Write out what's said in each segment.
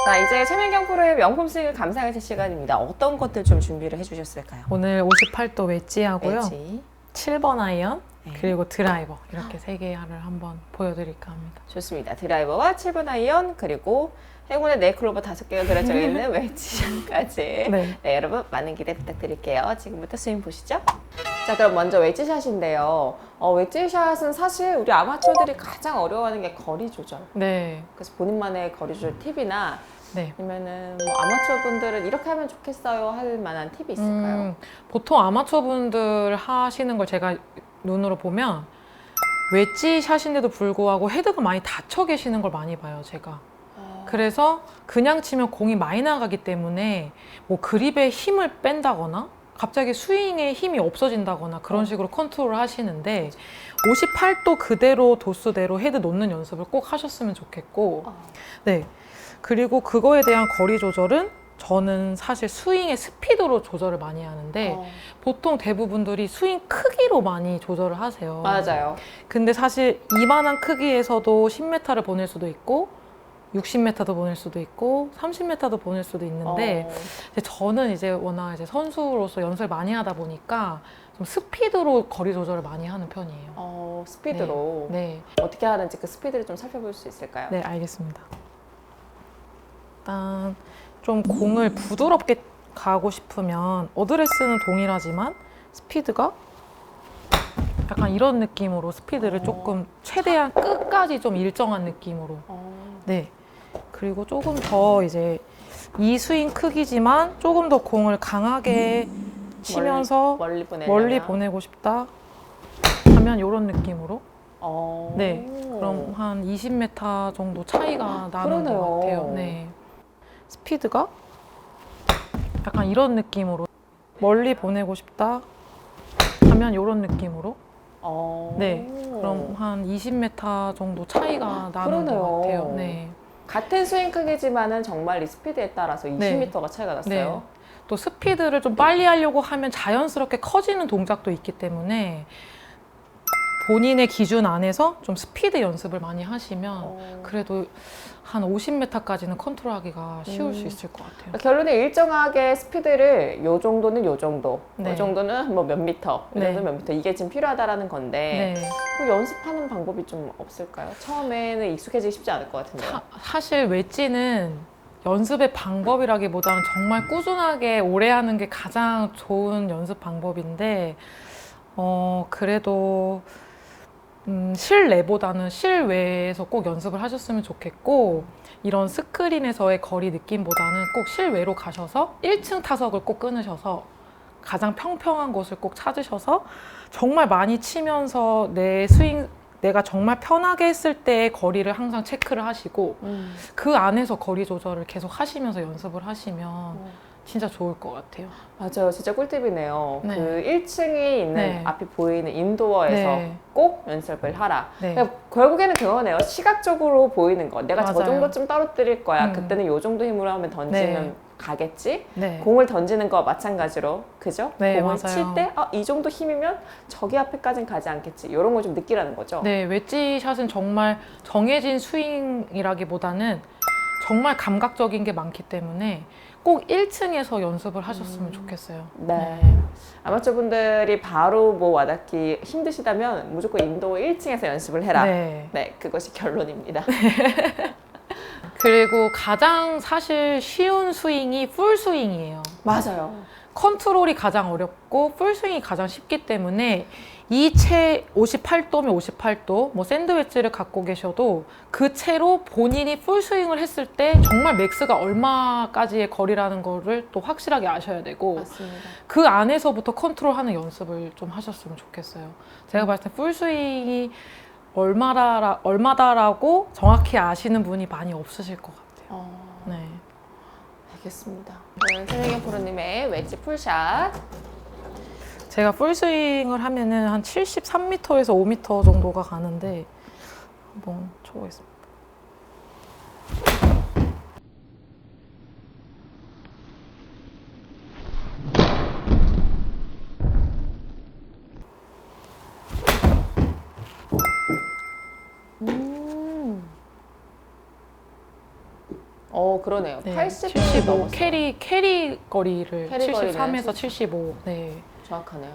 자, 이제 최민경 프로의 명품 스윙을 감상하실 시간입니다. 어떤 것들 좀 준비를 해주셨을까요? 오늘 58도 웨지하고요. 웨지. 7번 아이언, 네. 그리고 드라이버 이렇게 세 개를 한번 보여드릴까 합니다. 좋습니다. 드라이버와 7번 아이언, 그리고 행운의 네이클로버 5개가 들어져 있는 웨지샷까지. 네. 네, 여러분 많은 기대 부탁드릴게요. 지금부터 스윙 보시죠. 자, 그럼 먼저 웨지샷인데요. 웨지샷은 사실 우리 아마추어들이 가장 어려워하는 게 거리 조절. 네. 그래서 본인만의 거리 조절 팁이나 네. 아니면은 뭐 아마추어 분들은 이렇게 하면 좋겠어요 할 만한 팁이 있을까요? 보통 아마추어 분들 하시는 걸 제가 눈으로 보면 웨지 샷인데도 불구하고 헤드가 많이 닫혀 계시는 걸 많이 봐요, 제가. 그래서 그냥 치면 공이 많이 나가기 때문에 뭐 그립에 힘을 뺀다거나 갑자기 스윙에 힘이 없어진다거나 그런 식으로 컨트롤을 하시는데 58도 그대로 도수대로 헤드 놓는 연습을 꼭 하셨으면 좋겠고, 네. 그리고 그거에 대한 거리 조절은 저는 사실 스윙의 스피드로 조절을 많이 하는데 보통 대부분들이 스윙 크기로 많이 조절을 하세요. 맞아요. 근데 사실 이만한 크기에서도 10m를 보낼 수도 있고 60m도 보낼 수도 있고 30m도 보낼 수도 있는데 이제 저는 이제 워낙 이제 선수로서 연습을 많이 하다 보니까 좀 스피드로 거리 조절을 많이 하는 편이에요. 스피드로. 네. 어떻게 하는지 그 스피드를 좀 살펴볼 수 있을까요? 네, 알겠습니다. 일단 좀 공을 부드럽게 가고 싶으면 어드레스는 동일하지만 스피드가 약간 이런 느낌으로 스피드를 조금 최대한 끝까지 좀 일정한 느낌으로. 네. 그리고 조금 더 이제 이 스윙 크기지만 조금 더 공을 강하게 치면서 멀리 보내고 싶다 하면 이런 느낌으로. 네. 그럼 한 20m 정도 차이가 나는 그러네요. 것 같아요. 네. 스피드가 약간 이런 느낌으로 멀리 보내고 싶다 하면 이런 느낌으로. 네. 그럼 한 20m 정도 차이가 나는 그러네요. 것 같아요. 네. 같은 스윙 크기지만은 정말 이 스피드에 따라서 20m가 차이가 났어요. 네. 또 스피드를 좀 빨리 하려고 하면 자연스럽게 커지는 동작도 있기 때문에 본인의 기준 안에서 좀 스피드 연습을 많이 하시면 그래도 한 50m까지는 컨트롤하기가 쉬울 수 있을 것 같아요. 결론은 일정하게 스피드를 요 정도는 요 정도, 네. 요 정도는 뭐 몇 미터, 요 네. 정도는 몇 미터, 이게 지금 필요하다라는 건데 네. 그 연습하는 방법이 좀 없을까요? 처음에는 익숙해지기 쉽지 않을 것 같은데요. 사실 웨지는 연습의 방법이라기보다는 정말 꾸준하게 오래 하는 게 가장 좋은 연습 방법인데 그래도 실내보다는 실외에서 꼭 연습을 하셨으면 좋겠고, 이런 스크린에서의 거리 느낌보다는 꼭 실외로 가셔서 1층 타석을 꼭 끊으셔서 가장 평평한 곳을 꼭 찾으셔서 정말 많이 치면서 내 스윙, 내가 정말 편하게 했을 때의 거리를 항상 체크를 하시고 그 안에서 거리 조절을 계속 하시면서 연습을 하시면 진짜 좋을 것 같아요. 맞아요. 진짜 꿀팁이네요. 네. 그 1층이 있는 네. 앞이 보이는 인도어에서 네. 꼭 연습을 하라. 네. 그러니까 결국에는 그거네요. 시각적으로 보이는 거. 내가 저 맞아요. 정도쯤 떨어뜨릴 거야. 그때는 요 정도 힘으로 하면 던지면 네. 가겠지. 네. 공을 던지는 거와 마찬가지로, 그죠? 네, 공을 맞아요. 칠 때 이 정도 힘이면 저기 앞에까지는 가지 않겠지. 이런 걸 좀 느끼라는 거죠. 네, 웨지 샷은 정말 정해진 스윙이라기보다는 정말 감각적인 게 많기 때문에 꼭 1층에서 연습을 하셨으면 좋겠어요. 네. 아마추어 분들이 바로 뭐 와닿기 힘드시다면 무조건 인도어 1층에서 연습을 해라. 네. 네, 그것이 결론입니다. 그리고 가장 사실 쉬운 스윙이 풀 스윙이에요. 맞아요. 컨트롤이 가장 어렵고 풀 스윙이 가장 쉽기 때문에 이 채 58도면 58도, 뭐 샌드웨지를 갖고 계셔도 그 채로 본인이 풀 스윙을 했을 때 정말 맥스가 얼마까지의 거리라는 거를 또 확실하게 아셔야 되고, 맞습니다. 그 안에서부터 컨트롤하는 연습을 좀 하셨으면 좋겠어요. 제가 봤을 때 풀 스윙이 얼마다라고 정확히 아시는 분이 많이 없으실 것 같아요. 네. 알겠습니다. 오늘 최민경 프로님의 웨지 풀샷. 제가 풀스윙을 하면은 한 73m에서 5m 정도가 가는데 한번 쳐보겠습니다. 그러네요. 네, 80이 75 넘었어요. 캐리 거리를 캐리 거리는 73에서 75. 네. 정확하네요.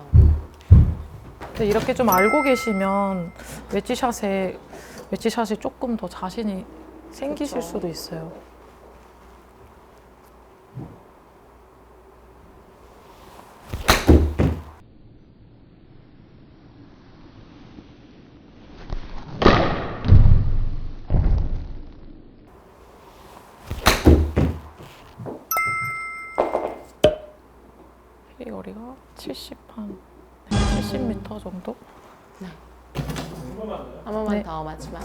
근데 이렇게 좀 알고 계시면 웨지샷이 조금 더 자신이 생기실 그쵸. 수도 있어요. 캐리 거리가 70m 정도? 한 번만 네. 더 마지막.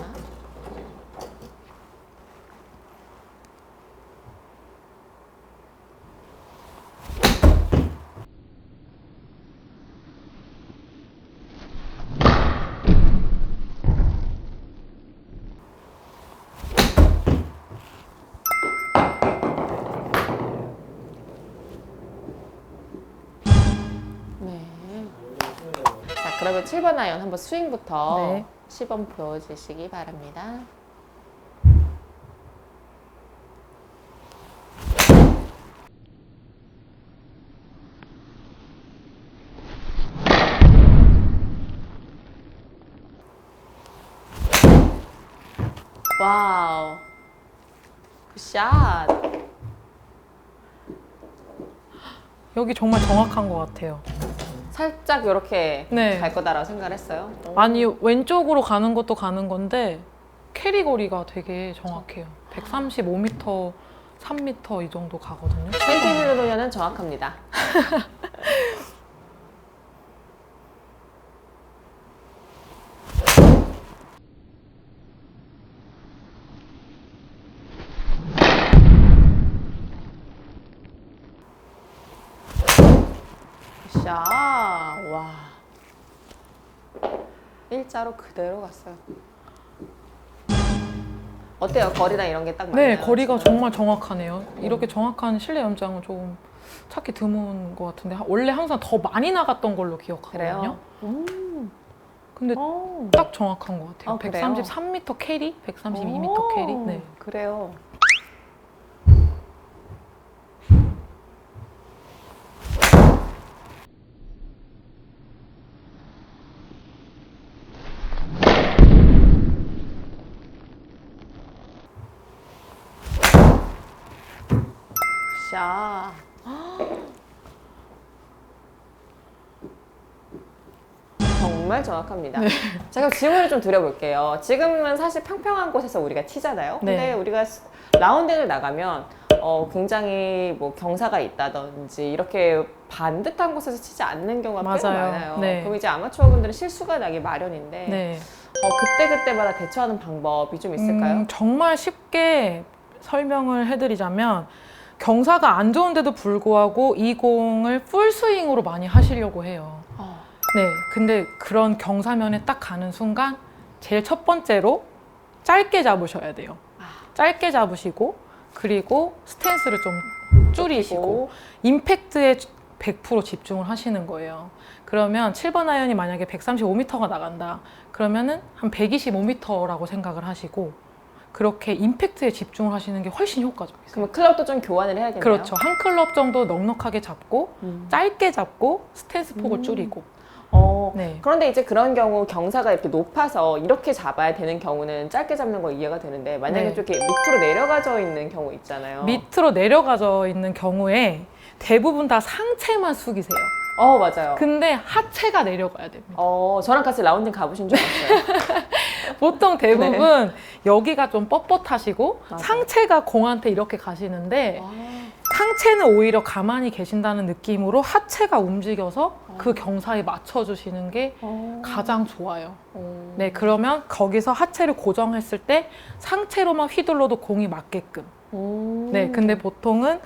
네. 자, 그러면 7번 아이언 한번 스윙부터 네. 시범 보여주시기 바랍니다. 와우. 굿샷. 여기 정말 정확한 것 같아요. 살짝 이렇게 네. 갈 거다라고 생각을 했어요. 아니 왼쪽으로 가는 것도 가는 건데 캐리 거리가 되게 정확해요. 135m, 3m 이 정도 가거든요. 센티미터 도냐는 정확합니다. 굿샷. 와. 일자로 그대로 갔어요. 어때요? 거리나 이런 게 딱 맞나요? 네, 거리가 지금? 정말 정확하네요. 이렇게 정확한 실내 연장은 좀 찾기 드문 것 같은데 원래 항상 더 많이 나갔던 걸로 기억하거든요. 그래요? 근데 오. 딱 정확한 것 같아요. 아, 그래요? 133m 캐리, 132m 캐리. 네. 그래요. 굿샷. 정말 정확합니다. 제가 질문을 좀 드려볼게요. 지금은 사실 평평한 곳에서 우리가 치잖아요. 근데 네. 우리가 라운딩을 나가면 굉장히 뭐 경사가 있다든지 이렇게 반듯한 곳에서 치지 않는 경우가 꽤 맞아요. 많아요. 네. 그럼 이제 아마추어 분들은 실수가 나기 마련인데 네. 그때그때마다 대처하는 방법이 좀 있을까요? 정말 쉽게 설명을 해드리자면 경사가 안 좋은데도 불구하고 이 공을 풀스윙으로 많이 하시려고 해요. 네, 근데 그런 경사면에 딱 가는 순간 제일 첫 번째로 짧게 잡으셔야 돼요. 짧게 잡으시고 그리고 스탠스를 좀 줄이시고 임팩트에 100% 집중을 하시는 거예요. 그러면 7번 아이언이 만약에 135m가 나간다. 그러면은 한 125m라고 생각을 하시고 그렇게 임팩트에 집중을 하시는 게 훨씬 효과적이세요. 그럼 클럽도 좀 교환을 해야겠네요. 그렇죠. 한 클럽 정도 넉넉하게 잡고 짧게 잡고 스탠스 폭을 줄이고. 네. 그런데 이제 그런 경우 경사가 이렇게 높아서 이렇게 잡아야 되는 경우는 짧게 잡는 거 이해가 되는데 만약에 네. 좀 이렇게 밑으로 내려가져 있는 경우 있잖아요. 밑으로 내려가져 있는 경우에 대부분 다 상체만 숙이세요. 맞아요. 근데 하체가 내려가야 됩니다. 저랑 같이 라운딩 가보신 줄 알았어요. 보통 대부분 여기가 좀 뻣뻣하시고 맞아요. 상체가 공한테 이렇게 가시는데 상체는 오히려 가만히 계신다는 느낌으로 하체가 움직여서 그 경사에 맞춰주시는 게 가장 좋아요. 네, 그러면 거기서 하체를 고정했을 때 상체로만 휘둘러도 공이 맞게끔. 네, 근데 보통은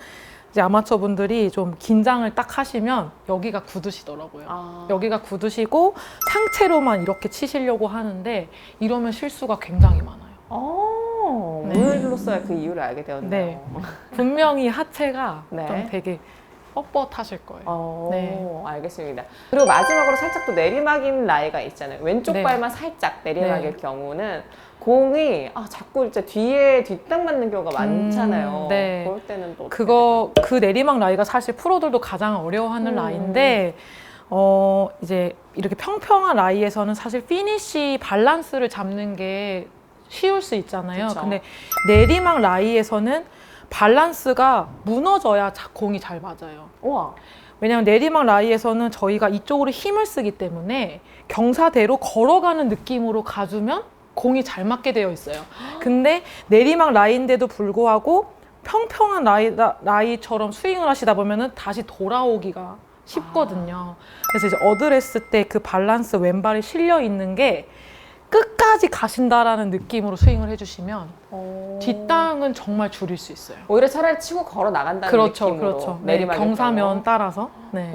이제 아마추어 분들이 좀 긴장을 딱 하시면 여기가 굳으시더라고요. 여기가 굳으시고 상체로만 이렇게 치시려고 하는데 이러면 실수가 굉장히 많아요. 오늘로서야 그 이유를 알게 되었네요. 네. 분명히 하체가 네. 좀 되게 뻣뻣하실 거예요. 네. 알겠습니다. 그리고 마지막으로 살짝 또 내리막인 라이가 있잖아요. 왼쪽 네. 발만 살짝 내리막일 네. 경우는 공이 자꾸 진짜 뒤에 뒷땅 맞는 경우가 많잖아요. 네. 그럴 때는 또 어떻게 될까요? 그 내리막 라이가 사실 프로들도 가장 어려워하는 라이인데 이제 이렇게 평평한 라이에서는 사실 피니쉬 밸런스를 잡는 게 쉬울 수 있잖아요. 그쵸. 근데 내리막 라이에서는 밸런스가 무너져야 공이 잘 맞아요. 우와. 왜냐하면 내리막 라이에서는 저희가 이쪽으로 힘을 쓰기 때문에 경사대로 걸어가는 느낌으로 가주면 공이 잘 맞게 되어 있어요. 근데 내리막 라이인데도 불구하고 평평한 라이처럼 스윙을 하시다 보면은 다시 돌아오기가 쉽거든요. 그래서 이제 어드레스 때 그 밸런스 왼발이 실려 있는 게 끝까지 가신다라는 느낌으로 스윙을 해주시면 뒷땅은 정말 줄일 수 있어요. 오히려 차라리 치고 걸어 나간다는 그렇죠, 느낌으로 그렇죠. 내리막일 경사면 경우. 따라서. 네.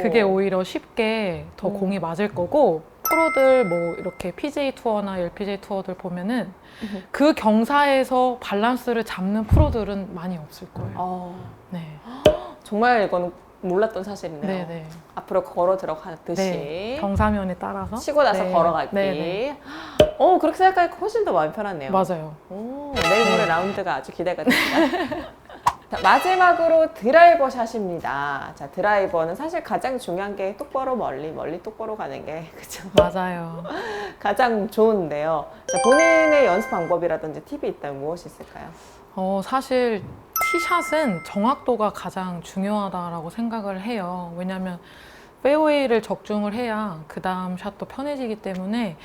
그게 오히려 쉽게 더 공이 맞을 거고 프로들 뭐 이렇게 PGA 투어나 LPGA 투어들 보면은 그 경사에서 밸런스를 잡는 프로들은 많이 없을 거예요. 네. 네. 정말 이거는 몰랐던 사실이네요. 네네. 앞으로 걸어 들어가듯이 네. 경사면에 따라서 치고 나서 네. 걸어가기. 네네. 그렇게 생각하니까 훨씬 더 마음이 편하네요. 맞아요. 내일 모레 라운드가 아주 기대가 됩니다. 자, 마지막으로 드라이버 샷입니다. 자, 드라이버는 사실 가장 중요한 게 똑바로 멀리 똑바로 가는 게 그쵸? 맞아요. 가장 좋은데요. 자, 본인의 연습 방법이라든지 팁이 있다면 무엇이 있을까요? 사실 티샷은 정확도가 가장 중요하다라고 생각을 해요. 왜냐하면 페어웨이를 적중을 해야 그 다음 샷도 편해지기 때문에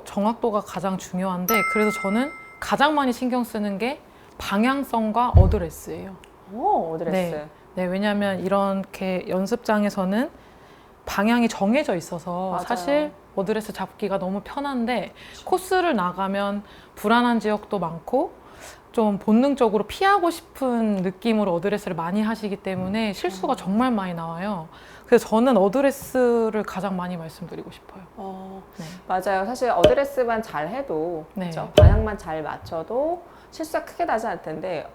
정확도가 가장 중요한데 그래서 저는 가장 많이 신경 쓰는 게 방향성과 어드레스예요. 어드레스. 네, 왜냐하면 이렇게 연습장에서는 방향이 정해져 있어서 맞아요. 사실 어드레스 잡기가 너무 편한데 코스를 나가면 불안한 지역도 많고 좀 본능적으로 피하고 싶은 느낌으로 어드레스를 많이 하시기 때문에 실수가 정말 많이 나와요. 그래서 저는 어드레스를 가장 많이 말씀드리고 싶어요. 네. 맞아요. 사실 어드레스만 잘 해도 네. 그렇죠? 방향만 잘 맞춰도 실수가 크게 나지 않을 텐데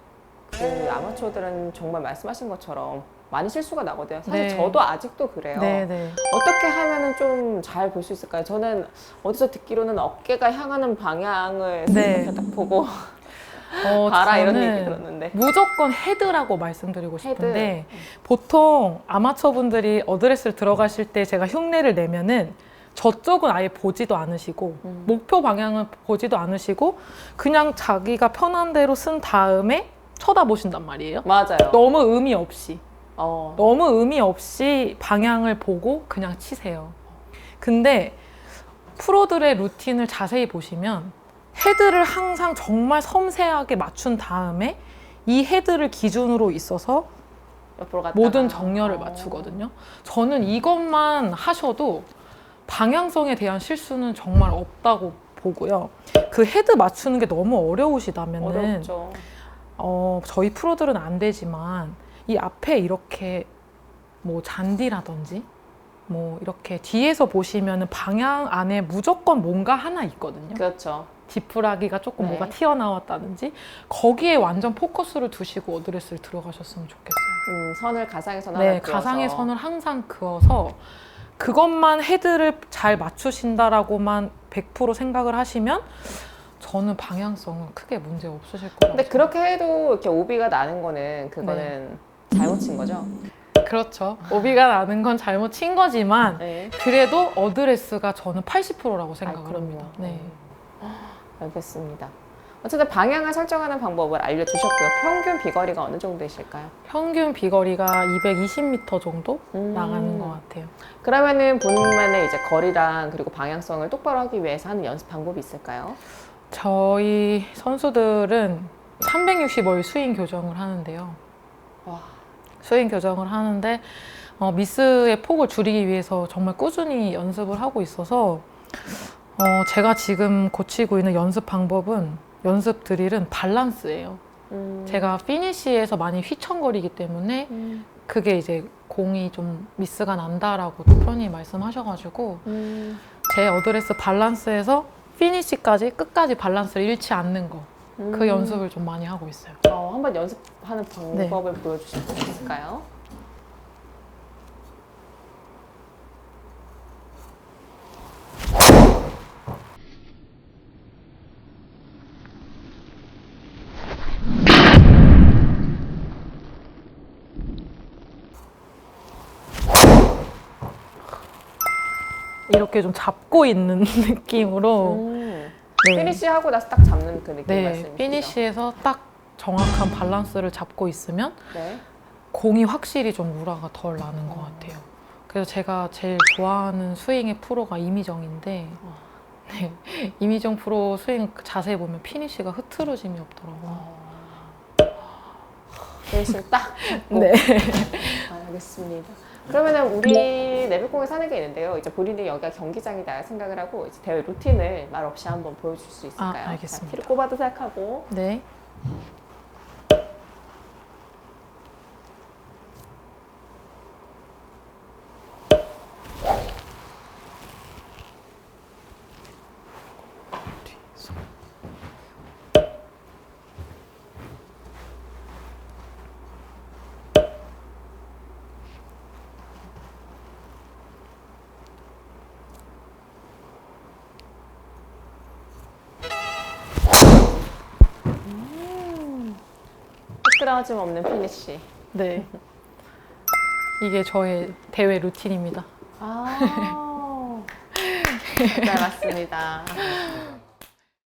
그 아마추어들은 정말 말씀하신 것처럼 많이 실수가 나거든요. 사실 네. 저도 아직도 그래요. 네. 어떻게 하면은 좀 잘 볼 수 있을까요? 저는 어디서 듣기로는 어깨가 향하는 방향을 네. 이렇게 딱 보고 봐라 이런 저는 얘기 들었는데. 무조건 헤드라고 말씀드리고 싶은데 헤드. 보통 아마추어분들이 어드레스를 들어가실 때 제가 흉내를 내면은 저쪽은 아예 보지도 않으시고 목표 방향은 보지도 않으시고 그냥 자기가 편한 대로 쓴 다음에 쳐다보신단 말이에요. 맞아요. 너무 의미 없이. 어. 너무 의미 없이 방향을 보고 그냥 치세요. 근데 프로들의 루틴을 자세히 보시면 헤드를 항상 정말 섬세하게 맞춘 다음에 이 헤드를 기준으로 있어서 옆으로 갔다가. 모든 정렬을 맞추거든요. 저는 이것만 하셔도 방향성에 대한 실수는 정말 없다고 보고요. 그 헤드 맞추는 게 너무 어려우시다면은 어렵죠. 저희 프로들은 안 되지만 이 앞에 이렇게 뭐 잔디라든지 뭐 이렇게 뒤에서 보시면은 방향 안에 무조건 뭔가 하나 있거든요. 그렇죠. 지푸라기가 조금 네. 뭐가 튀어나왔다든지 거기에 완전 포커스를 두시고 어드레스를 들어가셨으면 좋겠어요. 선을 가상의 선 하나 네, 그어서. 가상의 선을 항상 그어서 그것만 헤드를 잘 맞추신다라고만 100% 생각을 하시면 저는 방향성은 크게 문제 없으실 거라고. 근데 그렇게 해도 이렇게 오비가 나는 거는 그거는 잘못 친 거죠? 그렇죠. 오비가 나는 건 잘못 친 거지만 네. 그래도 어드레스가 저는 80%라고 생각을 그럼요. 합니다. 네. 알겠습니다. 어쨌든 방향을 설정하는 방법을 알려주셨고요. 평균 비거리가 어느 정도 되실까요? 평균 비거리가 220m 정도 나가는 것 같아요. 그러면은 본인만의 이제 거리랑 그리고 방향성을 똑바로 하기 위해서 하는 연습 방법이 있을까요? 저희 선수들은 365일 스윙 교정을 하는데요. 와. 스윙 교정을 하는데 미스의 폭을 줄이기 위해서 정말 꾸준히 연습을 하고 있어서 제가 지금 고치고 있는 연습 방법은 연습 드릴은 밸런스예요. 제가 피니시에서 많이 휘청거리기 때문에 그게 이제 공이 좀 미스가 난다라고 프로님 말씀하셔가지고 제 어드레스 밸런스에서 피니시까지 끝까지 밸런스를 잃지 않는 거 그 연습을 좀 많이 하고 있어요. 한번 연습하는 방법을 보여주실 수 있을까요? 이렇게 좀 잡고 있는 느낌으로 네. 피니쉬하고 나서 딱 잡는 그 느낌 네, 말씀이시죠? 피니쉬에서 딱 정확한 밸런스를 잡고 있으면 네. 공이 확실히 좀 무라가 덜 나는 것 같아요. 그래서 제가 제일 좋아하는 스윙의 프로가 이미정인데 네, 이미정 프로 스윙 자세히 보면 피니쉬가 흐트러짐이 없더라고요. 피니쉬를 딱 잡고. 네. 알겠습니다. 그러면은 우리 내백공에서 하는 게 있는데요. 이제 본인이 여기가 경기장이다 생각을 하고 이제 대회 루틴을 말 없이 한번 보여줄 수 있을까요? 알겠습니다. 자, 티를 꼽아도 생각하고. 네. 끄라짐 없는 피니쉬. 네. 이게 저의 대회 루틴입니다. 네, 맞습니다.